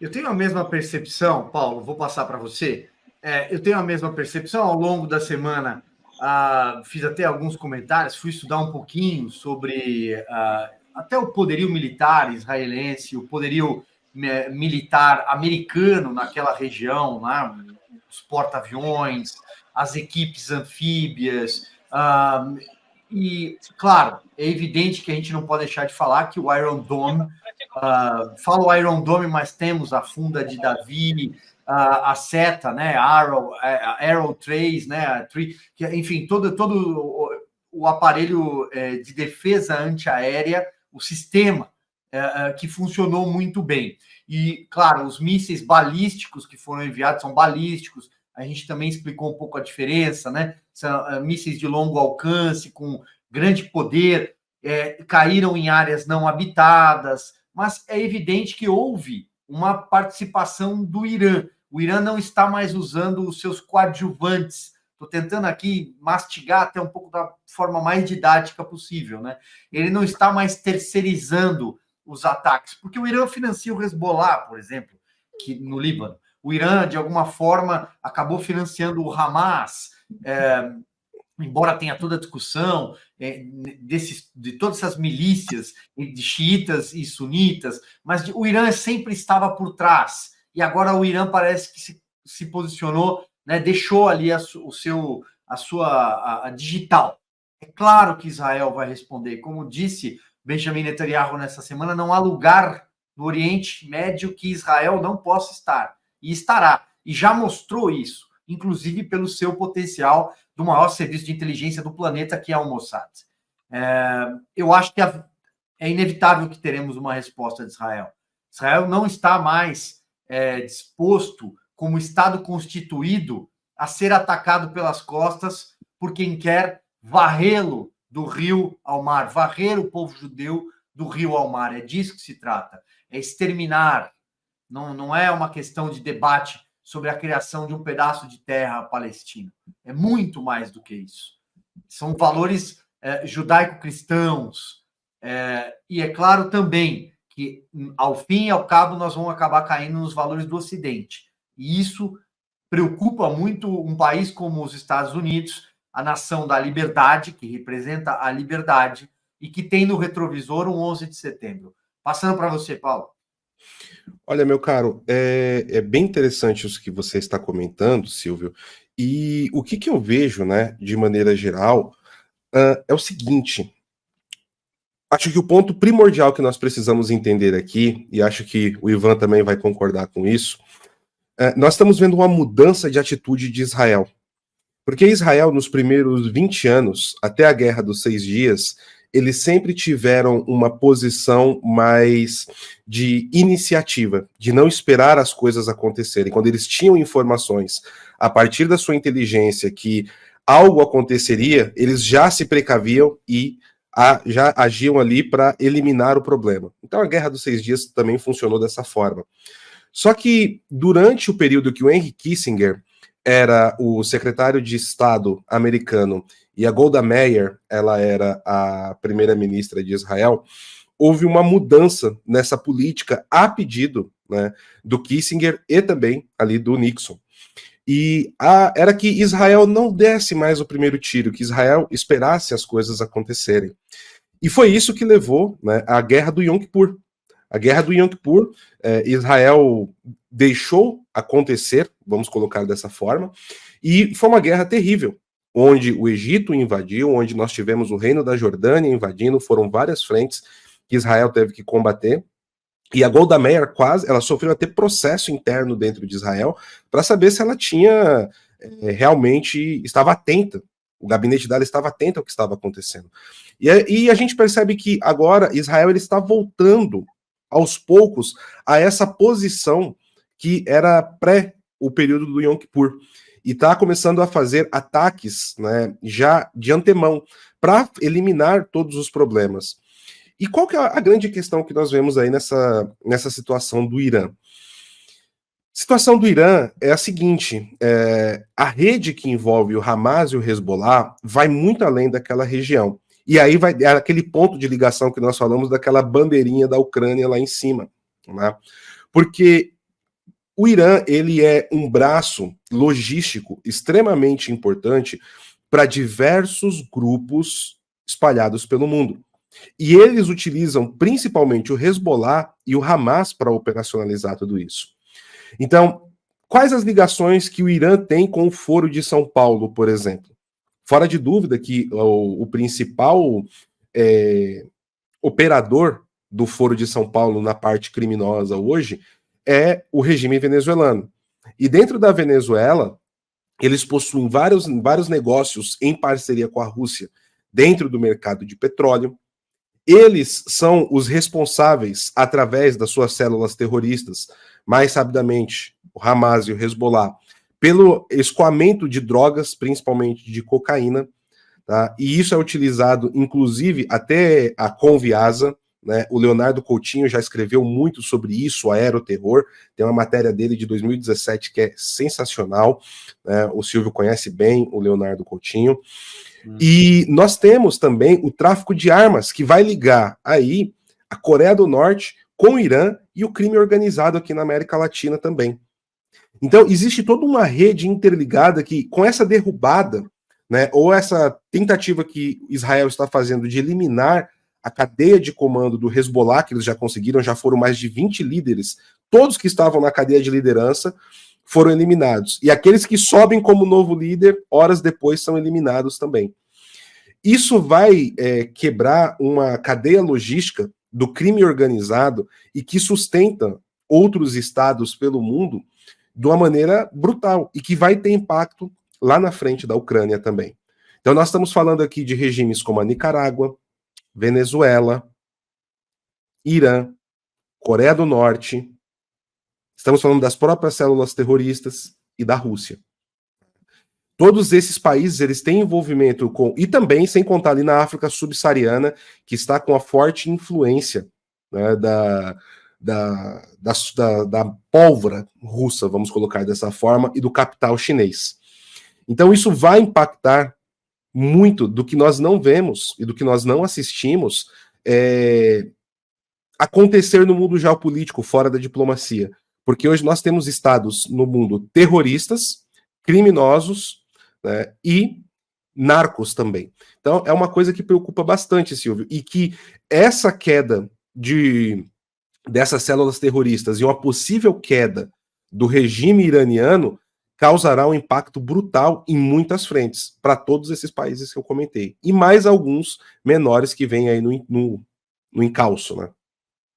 Eu tenho a mesma percepção, Paulo, vou passar para você. Eu tenho a mesma percepção ao longo da semana. Fiz até alguns comentários, fui estudar um pouquinho sobre até o poderio militar israelense, o poderio militar americano naquela região, né? Os porta-aviões, as equipes anfíbias. E, claro, é evidente que a gente não pode deixar de falar que o Iron Dome, falo Iron Dome, mas temos a funda de Davi, a seta, né, Arrow 3, né, enfim, todo o aparelho de defesa antiaérea, o sistema que funcionou muito bem. E, claro, os mísseis balísticos que foram enviados são balísticos, a gente também explicou um pouco a diferença, né? São mísseis de longo alcance, com grande poder, caíram em áreas não habitadas, mas é evidente que houve uma participação do Irã. O Irã não está mais usando os seus coadjuvantes. Estou tentando aqui mastigar até um pouco da forma mais didática possível, né? Ele não está mais terceirizando os ataques, porque o Irã financia o Hezbollah, por exemplo, que no Líbano. O Irã, de alguma forma, acabou financiando o Hamas, embora tenha toda a discussão de todas essas milícias de xiitas e sunitas, mas o Irã sempre estava por trás. E agora o Irã parece que se posicionou, né, deixou ali a sua digital. É claro que Israel vai responder. Como disse Benjamin Netanyahu nessa semana, não há lugar no Oriente Médio que Israel não possa estar. E estará. E já mostrou isso, inclusive pelo seu potencial do maior serviço de inteligência do planeta, que é o Mossad. Eu acho que é inevitável que teremos uma resposta de Israel. Israel não está mais disposto, como Estado constituído, a ser atacado pelas costas por quem quer varrê-lo do rio ao mar, varrer o povo judeu do rio ao mar. É disso que se trata. É exterminar. Não é uma questão de debate sobre a criação de um pedaço de terra palestino. É muito mais do que isso. São valores judaico-cristãos. E é claro também que, ao fim e ao cabo, nós vamos acabar caindo nos valores do Ocidente. E isso preocupa muito um país como os Estados Unidos, a nação da liberdade, que representa a liberdade, e que tem no retrovisor um 11 de setembro. Passando para você, Paulo. Olha, meu caro, é bem interessante isso que você está comentando, Silvio, e o que eu vejo, né, de maneira geral, é o seguinte: acho que o ponto primordial que nós precisamos entender aqui, e acho que o Ivan também vai concordar com isso, nós estamos vendo uma mudança de atitude de Israel. Porque Israel, nos primeiros 20 anos, até a Guerra dos 6 Dias, eles sempre tiveram uma posição mais de iniciativa, de não esperar as coisas acontecerem. Quando eles tinham informações a partir da sua inteligência que algo aconteceria, eles já se precaviam e já agiam ali para eliminar o problema. Então a Guerra dos 6 Dias também funcionou dessa forma. Só que durante o período que o Henry Kissinger era o secretário de Estado americano e a Golda Meir, ela era a primeira-ministra de Israel, houve uma mudança nessa política a pedido, né, do Kissinger e também ali do Nixon. E era que Israel não desse mais o primeiro tiro, que Israel esperasse as coisas acontecerem. E foi isso que levou, né, à Guerra do Yom Kippur. A Guerra do Yom Kippur, Israel deixou acontecer, vamos colocar dessa forma, e foi uma guerra terrível, onde o Egito invadiu, onde nós tivemos o Reino da Jordânia invadindo, foram várias frentes que Israel teve que combater, e a Golda Meir ela sofreu até processo interno dentro de Israel para saber se ela tinha realmente estava atenta, o gabinete dela estava atento ao que estava acontecendo. E a gente percebe que agora Israel ele está voltando aos poucos a essa posição que era pré o período do Yom Kippur, e está começando a fazer ataques, né, já de antemão, para eliminar todos os problemas. E qual que é a grande questão que nós vemos aí nessa situação do Irã? A situação do Irã é a seguinte: a rede que envolve o Hamas e o Hezbollah vai muito além daquela região. E aí é aquele ponto de ligação que nós falamos daquela bandeirinha da Ucrânia lá em cima, né? Porque o Irã, ele é um braço logístico extremamente importante para diversos grupos espalhados pelo mundo. E eles utilizam principalmente o Hezbollah e o Hamas para operacionalizar tudo isso. Então, quais as ligações que o Irã tem com o Foro de São Paulo, por exemplo? Fora de dúvida que o principal operador do Foro de São Paulo na parte criminosa hoje é o regime venezuelano. E dentro da Venezuela, eles possuem vários negócios em parceria com a Rússia dentro do mercado de petróleo. Eles são os responsáveis, através das suas células terroristas, mais sabidamente, o Hamas e o Hezbollah, pelo escoamento de drogas, principalmente de cocaína, tá? E isso é utilizado, inclusive, até a Conviasa, né? O Leonardo Coutinho já escreveu muito sobre isso, o aeroterror, tem uma matéria dele de 2017 que é sensacional, né? O Silvio conhece bem o Leonardo Coutinho. E nós temos também o tráfico de armas, que vai ligar aí a Coreia do Norte com o Irã e o crime organizado aqui na América Latina também. Então, existe toda uma rede interligada que, com essa derrubada, né, ou essa tentativa que Israel está fazendo de eliminar a cadeia de comando do Hezbollah, que eles já conseguiram, já foram mais de 20 líderes, todos que estavam na cadeia de liderança foram eliminados. E aqueles que sobem como novo líder, horas depois são eliminados também. Isso vai quebrar uma cadeia logística do crime organizado e que sustenta outros estados pelo mundo de uma maneira brutal e que vai ter impacto lá na frente da Ucrânia também. Então nós estamos falando aqui de regimes como a Nicarágua, Venezuela, Irã, Coreia do Norte, estamos falando das próprias células terroristas e da Rússia. Todos esses países, eles têm envolvimento com... E também, sem contar ali na África subsaariana, que está com a forte influência, né, da pólvora russa, vamos colocar dessa forma, e do capital chinês. Então isso vai impactar muito do que nós não vemos e do que nós não assistimos acontecer no mundo geopolítico, fora da diplomacia. Porque hoje nós temos estados no mundo terroristas, criminosos, né, e narcos também. Então é uma coisa que preocupa bastante, Silvio, e que essa queda dessas células terroristas e uma possível queda do regime iraniano causará um impacto brutal em muitas frentes, para todos esses países que eu comentei. E mais alguns menores que vêm aí no encalço, né?